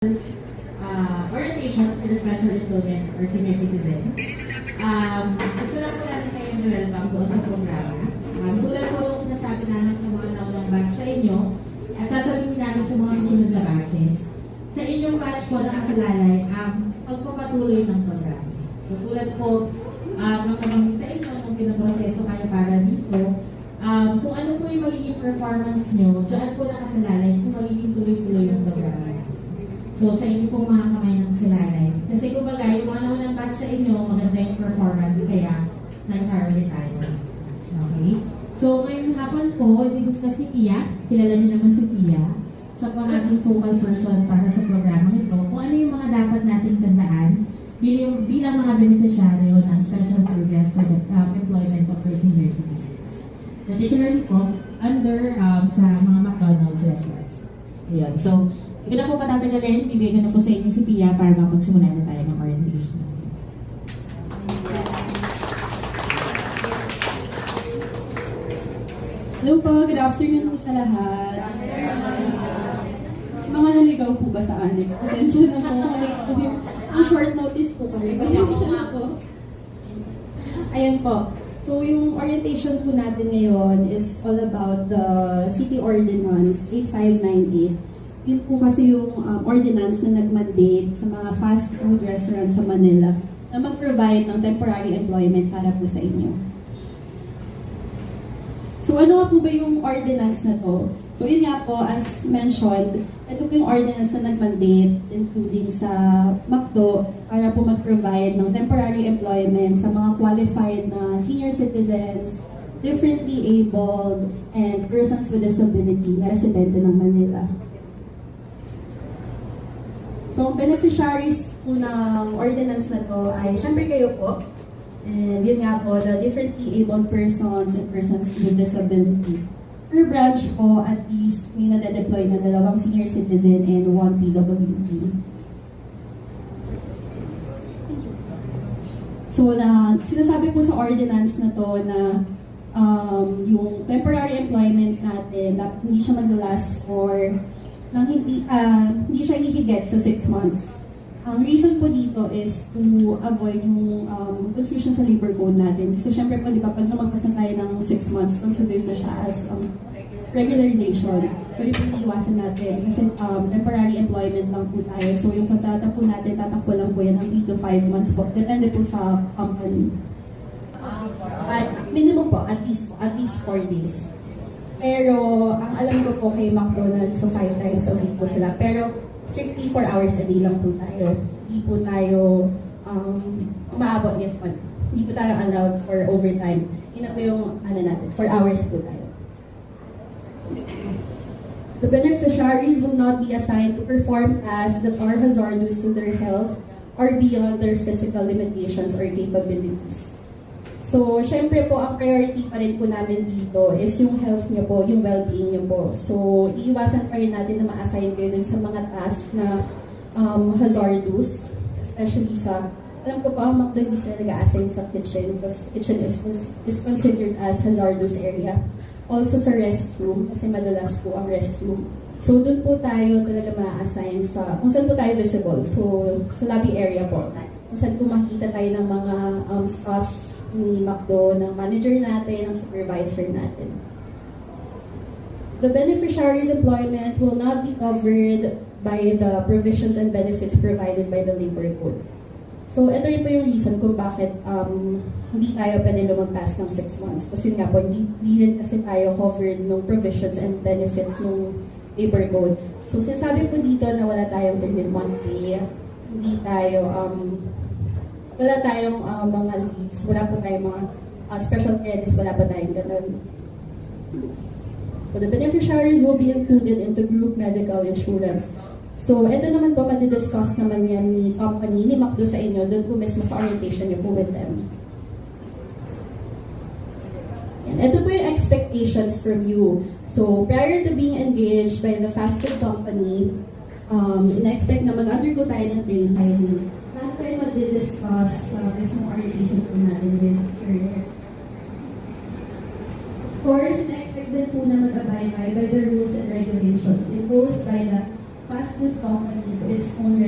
Orientation for the special employment or senior citizens. Gusto lang po natin kayo welcome doon sa programa. Tulad po nung sinasabi namin sa mga naunang batch sa inyo, at sasabihin namin sa mga susunod na batches, sa inyong batch po nakasalalay ang pagpapatuloy ng programa. So tulad po, nung nabanggit sa inyo, kung pinaproseso kayo para dito, kung ano po yung magiging performance nyo, dyan po nakasalalay kung magiging tuloy-tuloy yung programa. So, sa inyo pong mga kamay ng silalay. Kasi kumbaga, yung mga naunang batch sa inyo, maganda yung performance, kaya nag-harmony tayo. Okay? So, ngayong hapon po, i-discuss ni Pia. Kilala niyo naman si Pia. Siya po ang ating focal person para sa programa ito. Kung ano yung mga dapat nating tandaan bilang mga beneficiaryo ng special program for the employment of the senior citizens. Particularly po, under sa mga McDonald's restaurants. Ayan. So, hindi na po patatagalin, bibigyan na po sa inyo si Pia para mapagsimula na tayo ng orientation natin. Hello po, good afternoon po sa lahat. Mga naligaw po ba sa annex? Pasensya na po, late po yung short notice po kami. Pasensya na po. Ayan po. So yung orientation po natin ngayon is all about the City Ordinance 8598. Yun po kasi yung ordinance na nag-mandate sa mga fast food restaurants sa Manila na mag-provide ng temporary employment para po sa inyo. So ano nga po ba yung ordinance na to? So yun nga po, as mentioned, ito po yung ordinance na nag-mandate including sa MACDO para po mag-provide ng temporary employment sa mga qualified na senior citizens, differently abled, and persons with disability na residente ng Manila. So, ang beneficiaries po ng ordinance na to ay syempre kayo po. And yun nga po, the differently abled persons and persons with disability. Per branch po, at least may nade-deploy na 2 senior citizen and 1 PWD. So, sinasabi po sa ordinance na to na yung temporary employment natin, hindi siya mag-last for nang hindi siya hihigit sa 6 months. Ang reason po dito is to avoid yung confusion sa labor code natin. Kasi syempre po, di ba, pag lumagpas na tayo ng 6 months, considered na siya as regularization. So, ipiniiwasan natin. Kasi temporary employment lang po tayo. So, yung kontrata po natin, tatakbo lang po yan ng 3 to 5 months po. Depende po sa company. But minimum po, at least 4 days. Pero, ang alam ko po kay McDonald's, so 5 times a week po sila. Pero, strictly 4 hours a day lang po tayo. Hindi po tayo umaabot, yes man. Hindi po tayo allowed for overtime. Yun na po yung, natin, 4 hours po tayo. The beneficiaries will not be assigned to perform tasks that are hazardous to their health or beyond their physical limitations or capabilities. So, syempre po, ang priority pa rin po namin dito is yung health nyo po, yung well-being nyo po. So, iiwasan pa rin natin na ma-assign kayo dun sa mga tasks na hazardous, especially sa, alam ko po, ang McDonald's na nag-a-assign sa kitchen because kitchen is considered as hazardous area. Also sa restroom, kasi madalas po ang restroom. So, dun po tayo talaga ma-assign sa, kung saan po tayo visible. So, sa lobby area po. Kung saan po makikita tayo ng mga staff ni McDo, ng manager natin, ng supervisor natin. The beneficiary's employment will not be covered by the provisions and benefits provided by the labor code. So, ito rin po yung reason kung bakit hindi tayo pwede lumagpas ng 6 months. Kasi nga po, hindi rin kasi tayo covered ng provisions and benefits ng labor code. So, sinasabi po dito na wala tayong 13-month pay, hindi tayo wala tayong mga leaves, wala po tayong mga special credits, wala po tayong ganun. So the beneficiaries will be included into group medical insurance. So ito naman po, madidiscuss naman yan ni company, ni McDo sa inyo, doon po mismo sa orientation niyo po with them. And ito po yung expectations from you. So prior to being engaged by the fast food company, ina-expect na mag-undergo tayo ng training. Lahat po yung mag-discuss sa mismong orientation po natin with Sir. Of course, ina-expect din po na mag-abide by the rules and regulations imposed by the fast food company with its own